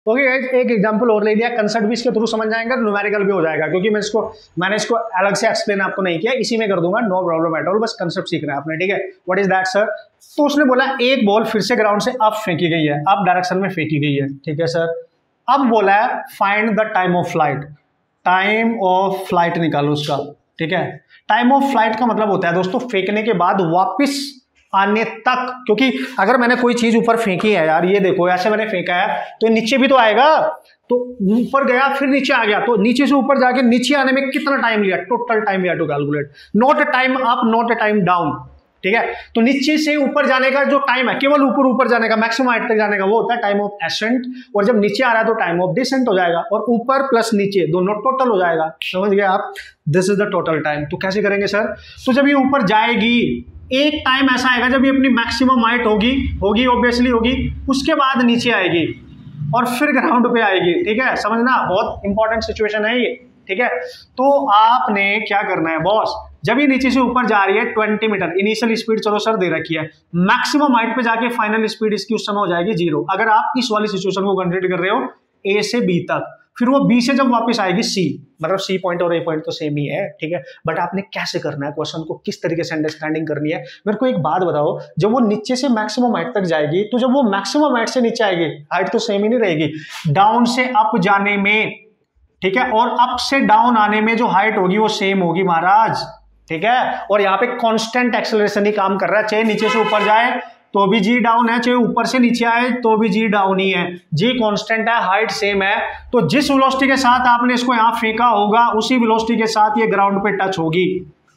Okay guys, एक example और ले लिया, कंसेप्ट भी इसके थ्रू समझ जाएंगे, न्यूमेरिकल भी हो जाएगा, क्योंकि मैंने इसको अलग से एक्सप्लेन आपको नहीं किया, इसी में कर दूंगा, नो प्रॉब्लम एट ऑल, बस कंसेप्ट सीखना है आपने, ठीक है। What is that sir? तो उसने बोला एक बॉल फिर से ग्राउंड से अप फेंकी गई है, अप डायरेक्शन में फेंकी गई है, ठीक है सर। अब बोला है find the time of flight, time of flight निकालो उसका, ठीक है। टाइम ऑफ फ्लाइट का मतलब होता है दोस्तों फेंकने के बाद वापस आने तक, क्योंकि अगर मैंने कोई चीज ऊपर फेंकी है यार, ये देखो ऐसे मैंने फेंका है तो नीचे भी तो आएगा, तो ऊपर गया फिर नीचे आ गया, तो नीचे से ऊपर जाके नीचे आने में कितना टाइम लिया, टोटल टाइम लिया to calculate, not a time up not a time down, ठीक है। तो नीचे से ऊपर जाने का जो टाइम है, केवल ऊपर ऊपर जाने का, मैक्सिमम हाइट तक जाने का, वो होता है टाइम ऑफ एसेंट, और जब नीचे आ रहा है तो टाइम ऑफ डिसेंट हो जाएगा, और ऊपर प्लस नीचे दोनों टोटल हो जाएगा, समझ गए आप? This is the total time. तो कैसे करेंगे सर? तो जब ये ऊपर जाएगी, एक टाइम ऐसा आएगा जब ये अपनी मैक्सिमम हाइट होगी ऑब्वियसली होगी, उसके बाद नीचे आएगी और फिर ग्राउंड पे आएगी, ठीक है। समझना, बहुत इंपॉर्टेंट सिचुएशन है ये, ठीक है। तो आपने क्या करना है बॉस, जब ये नीचे से ऊपर जा रही है 20 मीटर, इनिशियल स्पीड चलो सर दे रखी है, मैक्सिमम हाइट पे जाके फाइनल स्पीड इसकी उस समय हो जाएगी 0, अगर आप इस वाली सिचुएशन को कंसीडर कर रहे हो ए से बी तक, फिर वो बी से जब वापस आएगी सी, मतलब सी पॉइंट और ए पॉइंट तो सेम ही है, ठीक है। बट आपने कैसे करना है, क्वेश्चन को किस तरीके से अंडरस्टैंडिंग करनी है, मेरे को एक बात बताओ, जब वो नीचे से मैक्सिमम हाइट तक जाएगी, तो जब वो मैक्सिमम हाइट से नीचे आएगी, हाइट तो सेम ही नहीं रहेगी, डाउन से अप जाने में, ठीक है, और अप से डाउन आने में जो हाइट होगी वो सेम होगी महाराज, ठीक है। और यहाँ पे कांस्टेंट एक्सेलरेशन ही काम कर रहा है, चाहे नीचे से ऊपर जाए तो भी जी डाउन है, चाहे ऊपर से नीचे आए तो भी जी डाउन ही है, जी कांस्टेंट है, हाइट सेम है। तो जिस वेलोसिटी के साथ आपने इसको यहाँ फेंका होगा उसी वेलोसिटी के साथ ये ग्राउंड पे टच होगी,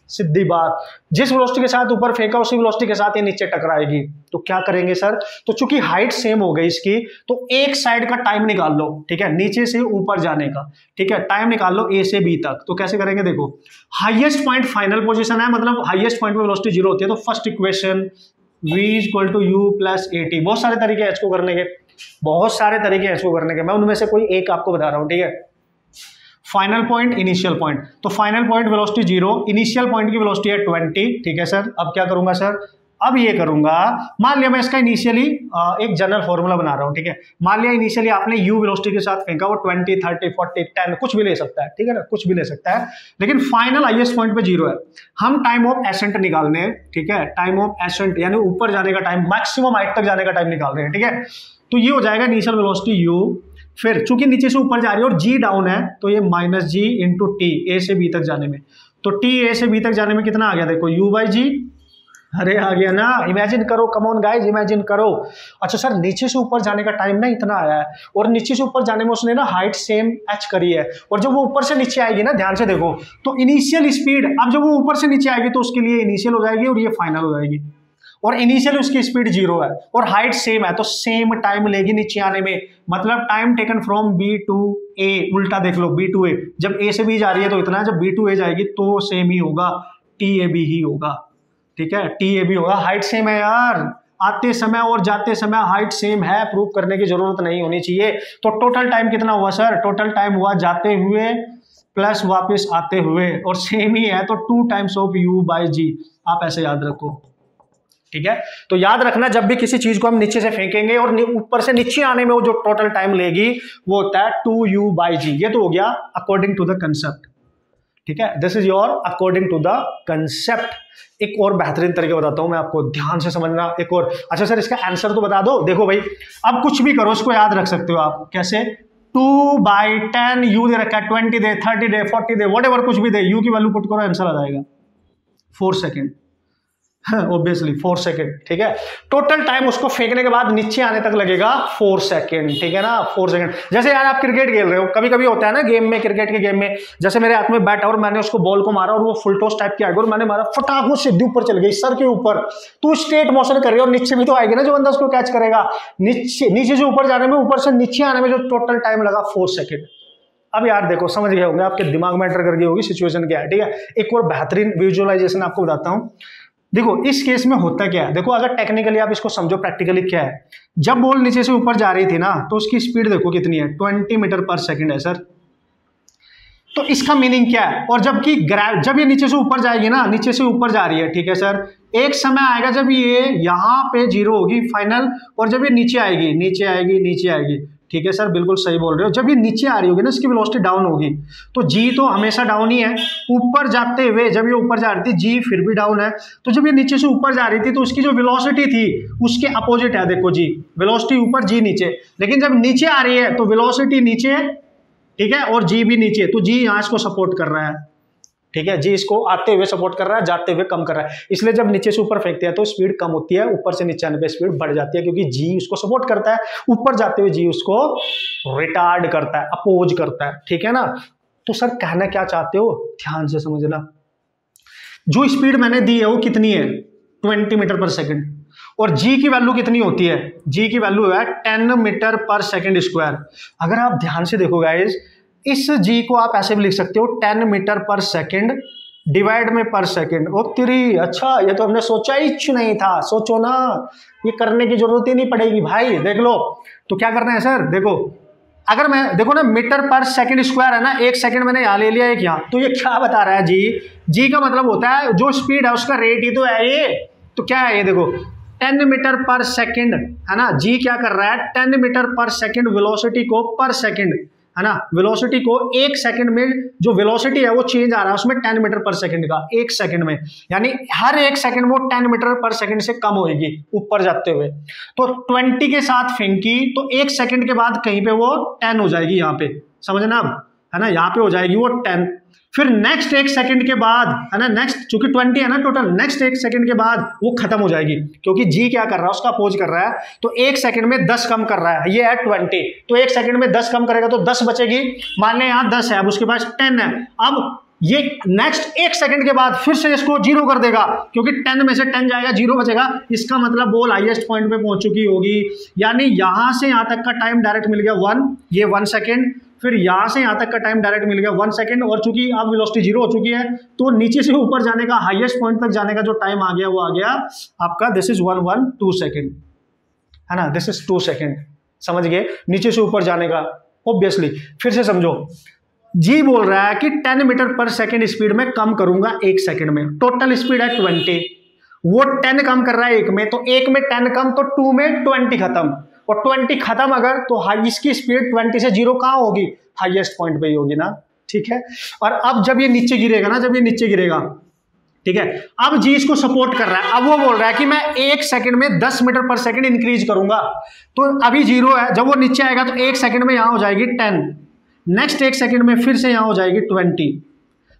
सीधी बात। जिस वेलोसिटी के साथ ऊपर फेंका उसी वेलोसिटी के साथ ये नीचे टकराएगी। तो क्या करेंगे सर? तो चूंकि हाइट सेम हो गई इसकी, तो एक साइड का टाइम निकाल लो, ठीक है, नीचे से ऊपर जाने का, ठीक है, टाइम निकाल लो ए से बी तक। तो कैसे करेंगे? देखो, हाईएस्ट पॉइंट फाइनल पोजीशन है, मतलब हाईएस्ट पॉइंट पे वेलोसिटी 0 होती है, तो first equation v equal to u plus a t. बहुत सारे तरीके हैं इसको करने के, बहुत सारे तरीके हैं इसको करने के, मैं उनमें से कोई एक आपको बता रहा हूं, ठीक है। फाइनल पॉइंट, इनिशियल पॉइंट, तो final point velocity 0, initial point की वेलोसिटी है 20, ठीक है सर। अब क्या करूंगा सर? अब ये करूंगा, मान लिया मैं इसका इनिशियली एक जनरल फॉर्मूला बना रहा हूं, ठीक है। मान लिया इनिशियली आपने u वेलोसिटी के साथ फेंका, वो 20, 30, 40, 10 कुछ भी ले सकता है, ठीक है ना, कुछ भी ले सकता है, लेकिन फाइनल हाईएस्ट पॉइंट पे 0 है। हम टाइम ऑफ एसेंट निकालने हैं, ठीक है, टाइम ऑफ एसेंट यानी ऊपर जाने का टाइम, मैक्सिमम हाइट तक जाने का टाइम निकाल रहे हैं, ठीक है। तो ये हो जाएगा इनिशियल वेलोसिटी u, फिर चूंकि नीचे से ऊपर जा रही है और g डाउन है, तो ये माइनस जी इंटू टी, ए से बी तक जाने में, तो t ए से बी तक जाने में कितना आ गया? देखो u बाई जी, अरे आ गया ना, इमेजिन करो, कम ऑन गाइस इमेजिन करो। अच्छा सर, नीचे से ऊपर जाने का टाइम ना इतना आया है, और नीचे से ऊपर जाने में उसने ना हाइट सेम एच करी है, और जब वो ऊपर से नीचे आएगी ना, ध्यान से देखो, तो इनिशियल स्पीड, अब जब वो ऊपर से नीचे आएगी तो उसके लिए इनिशियल हो जाएगी और ये फाइनल हो जाएगी, और इनिशियल उसकी स्पीड 0 है और हाइट सेम है, तो सेम टाइम लेगी नीचे आने में, मतलब time taken from B to A, उल्टा देख लो, बी टू ए, जब ए से बी जा रही है तो इतना है, जब बी टू ए जाएगी तो सेम ही होगा, टी ए बी ही होगा, ठीक है, टी ए बी होगा, हाइट सेम है यार, आते समय और जाते समय हाइट सेम है, प्रूव करने की जरूरत नहीं होनी चाहिए। तो टोटल टाइम कितना हुआ सर? टोटल टाइम हुआ जाते हुए प्लस वापस आते हुए, और सेम ही है, तो 2 टाइम्स ऑफ u बाई जी, आप ऐसे याद रखो, ठीक है। तो याद रखना, जब भी किसी चीज को हम नीचे से फेंकेंगे और ऊपर से नीचे आने में वो जो टोटल टाइम लेगी वो होता है 2u बाई जी। ये तो हो गया अकॉर्डिंग टू द कंसेप्ट, ठीक है, this is your according to the concept. एक और बेहतरीन तरीके बताता हूं मैं आपको, ध्यान से समझना एक और। अच्छा सर, इसका आंसर तो बता दो। देखो भाई, अब कुछ भी करो, इसको याद रख सकते हो आप, कैसे? 2/10 u दे रखा है, 20 दे, 30 दे, 40 दे, वट एवर कुछ भी दे, u की वैल्यू पुट करो, आंसर आ जाएगा 4 सेकेंड, ऑब्वियसली 4 सेकेंड, ठीक है। टोटल टाइम उसको फेंकने के बाद नीचे आने तक लगेगा 4 सेकेंड, ठीक है ना, 4 सेकेंड। जैसे यार आप क्रिकेट खेल रहे हो, कभी कभी होता है ना गेम में, क्रिकेट के गेम में, जैसे मेरे हाथ में बैट और मैंने उसको बॉल को मारा और वो फुल टॉस टाइप की आ गई और मैंने मारा, फटाक वो सीधी ऊपर चल गई सर के ऊपर, तो स्ट्रेट मोशन कर रही है और नीचे भी तो आएगी ना जो बंदा उसको कैच करेगा, नीचे से ऊपर जाने में, ऊपर से नीचे आने में जो टोटल टाइम लगा 4 सेकेंड। अब यार देखो, समझ गए होंगे, आपके दिमाग में एंटर कर गई होगी सिचुएशन क्या है, ठीक है। एक और बेहतरीन विजुअलाइजेशन आपको बताता हूं। देखो इस केस में होता क्या है, देखो अगर टेक्निकली आप इसको समझो, प्रैक्टिकली क्या है, जब बॉल नीचे से ऊपर जा रही थी ना, तो उसकी स्पीड देखो कितनी है, 20 मीटर पर सेकंड है सर। तो इसका मीनिंग क्या है? और जबकि जब ये नीचे से ऊपर जाएगी ना, नीचे से ऊपर जा रही है, ठीक है सर, एक समय आएगा जब ये यहाँ पे 0 होगी फाइनल, और जब ये नीचे आएगी, नीचे आएगी, नीचे आएगी, ठीक है सर, बिल्कुल सही बोल रहे हो। जब ये नीचे आ रही होगी ना, इसकी वेलोसिटी डाउन होगी, तो जी तो हमेशा डाउन ही है। ऊपर जाते हुए जब ये ऊपर जा रही थी, जी फिर भी डाउन है। तो जब ये नीचे से ऊपर जा रही थी, तो उसकी जो वेलोसिटी थी उसके अपोजिट है। देखो जी, वेलोसिटी ऊपर, जी नीचे। लेकिन जब नीचे आ रही है तो वेलोसिटी नीचे है, ठीक है, और जी भी नीचे। तो जी यहाँ इसको सपोर्ट कर रहा है, ठीक है, जी इसको आते हुए सपोर्ट कर रहा है, जाते हुए कम कर रहा है। इसलिए जब नीचे से ऊपर फेंकते हैं तो स्पीड कम होती है, ऊपर से नीचे आने पे स्पीड बढ़ जाती है, क्योंकि जी उसको सपोर्ट करता है। ऊपर जाते हुए जी उसको रिटार्ड करता है, अपोज करता है, ठीक है ना। तो सर कहना क्या चाहते हो, ध्यान से समझना। जो स्पीड मैंने दी है वो कितनी है, 20 मीटर पर सेकेंड, और जी की वैल्यू कितनी होती है, जी की वैल्यू है 10 मीटर पर सेकेंड स्क्वायर। अगर आप ध्यान से देखो गाइस, इस जी को आप ऐसे भी लिख सकते हो 10 मीटर पर सेकेंड डिवाइड में पर सेकेंड। ओ तेरी, अच्छा ये तो हमने सोचा ही नहीं था। सोचो ना, ये करने की जरूरत ही नहीं पड़ेगी भाई। देख लो, तो क्या करना है सर, देखो अगर मैं देखो ना, मीटर पर सेकेंड स्क्वायर है ना, एक सेकंड मैंने यहाँ ले लिया, एक यहाँ, तो ये क्या बता रहा है जी का मतलब होता है जो स्पीड है उसका रेट ही तो है ये। तो क्या है ये, देखो 10 मीटर पर सेकेंड है ना, जी क्या कर रहा है 10 मीटर पर सेकेंड वेलोसिटी को पर सेकेंड, है ना, वेलोसिटी को एक सेकंड में, जो वेलोसिटी है वो चेंज आ रहा है उसमें 10 मीटर पर सेकंड का, एक सेकंड में, यानी हर एक सेकंड वो 10 मीटर पर सेकंड से कम होगी ऊपर जाते हुए। तो 20 के साथ फेंकी तो एक सेकंड के बाद कहीं पे वो 10 हो जाएगी, यहाँ पे समझना अब, है ना, यहाँ पे हो जाएगी वो 10। फिर नेक्स्ट एक सेकंड के बाद, है ना, नेक्स्ट चूंकि 20 है ना टोटल, नेक्स्ट एक सेकंड के बाद वो खत्म हो जाएगी, क्योंकि जी क्या कर रहा है उसका अपोज कर रहा है। तो एक सेकंड में 10 कम कर रहा है, ये है 20, तो एक सेकंड में 10 कम करेगा तो 10 बचेगी। मान लें यहाँ 10 है, अब उसके पास 10 है। अब ये नेक्स्ट एक सेकंड के बाद फिर से इसको 0 कर देगा, क्योंकि 10 में से 10 जाएगा, 0 बचेगा। इसका मतलब बॉल हाईएस्ट पॉइंट पे पहुंच चुकी होगी, यानी यहां से यहां तक का टाइम डायरेक्ट मिल गया 1, ये 1 सेकंड। फिर यहां से यहां तक का टाइम डायरेक्ट मिल गया 1 सेकंड, और चूंकि अब वेलोसिटी 0 हो चुकी है, तो नीचे से ऊपर जाने का, हाईएस्ट पॉइंट तक जाने का जो टाइम आ गया वो आ गया आपका, दिस इज 112 सेकंड, है ना, दिस इज 2 सेकंड। समझ गए, नीचे से ऊपर जाने का। ऑब्वियसली फिर से समझो, जी बोल रहा है कि 10 मीटर पर सेकंड स्पीड में कम करूंगा एक सेकंड में, टोटल स्पीड है 20, वो 10 कम कर रहा है एक में, तो एक में 10 कम तो 2 में 20 खत्म, और 20 खत्म अगर, तो इसकी स्पीड 20 से 0 कहां होगी, हाईएस्ट पॉइंट पे ही होगी ना, ठीक है। और अब जब ये नीचे गिरेगा ना, जब ये नीचे गिरेगा, ठीक है, अब जी इसको सपोर्ट कर रहा है। अब वो बोल रहा है कि मैं एक सेकंड में 10 मीटर पर सेकंड इंक्रीज करूंगा, तो अभी 0 है, जब वो नीचे आएगा तो एक सेकंड में यहां हो जाएगी 10, नेक्स्ट एक सेकंड में फिर से यहां हो जाएगी 20,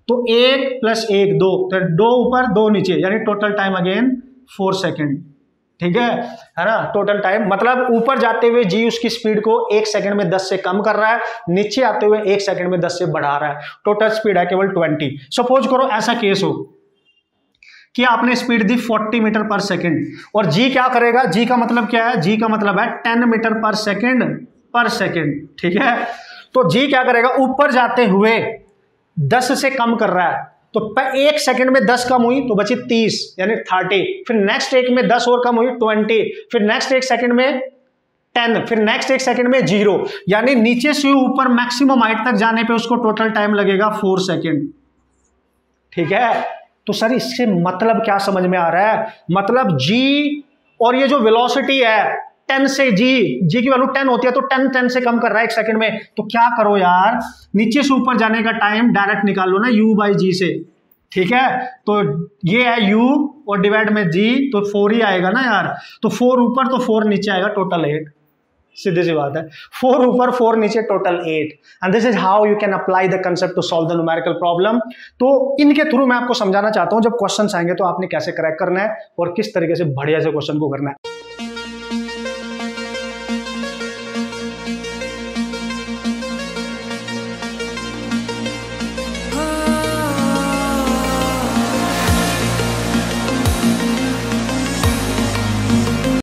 तो 1 + 1 2, तो 2 ऊपर 2 नीचे, यानी टोटल टाइम अगेन 4 सेकंड, ठीक है ना। टोटल टाइम मतलब ऊपर जाते हुए जी उसकी स्पीड को एक सेकंड में 10 से कम कर रहा है, नीचे आते हुए एक सेकंड में 10 से बढ़ा रहा है, टोटल स्पीड है केवल 20। सपोज करो ऐसा केस हो कि आपने स्पीड दी 40 मीटर पर सेकंड, और जी क्या करेगा, जी का मतलब क्या है, जी का मतलब है 10 मीटर पर सेकंड, ठीक है। तो जी क्या करेगा, ऊपर जाते हुए 10 से कम कर रहा है, तो एक सेकंड में 10 कम हुई तो बची 30, यानी 30, फिर नेक्स्ट एक में 10 और कम हुई 20, फिर नेक्स्ट एक सेकंड में 10, फिर नेक्स्ट एक सेकंड में 0, यानी नीचे से ऊपर मैक्सिमम हाइट तक जाने पे उसको टोटल टाइम लगेगा 4 सेकंड, ठीक है। तो सर इससे मतलब क्या समझ में आ रहा है, मतलब जी और ये जो वेलोसिटी है 10 से जी की वैल्यू 10 होती है, तो 10 से कम कर रहा है एक सेकंड में, तो क्या करो यार, नीचे से ऊपर जाने का टाइम डायरेक्ट निकाल लो ना u/g से, ठीक है। तो ये है u और डिवाइड में g, तो 4 ही आएगा ना यार, तो 4 ऊपर तो 4 नीचे आएगा, टोटल 8, सीधी सी बात है, 4 ऊपर 4 नीचे, total 8। And this is how you can apply the concept to solve the numerical problem. तो इनके थ्रू मैं आपको समझाना चाहता हूं, जब क्वेश्चन आएंगे तो आपने कैसे क्रैक करना है और किस तरीके से बढ़िया से क्वेश्चन को करना है।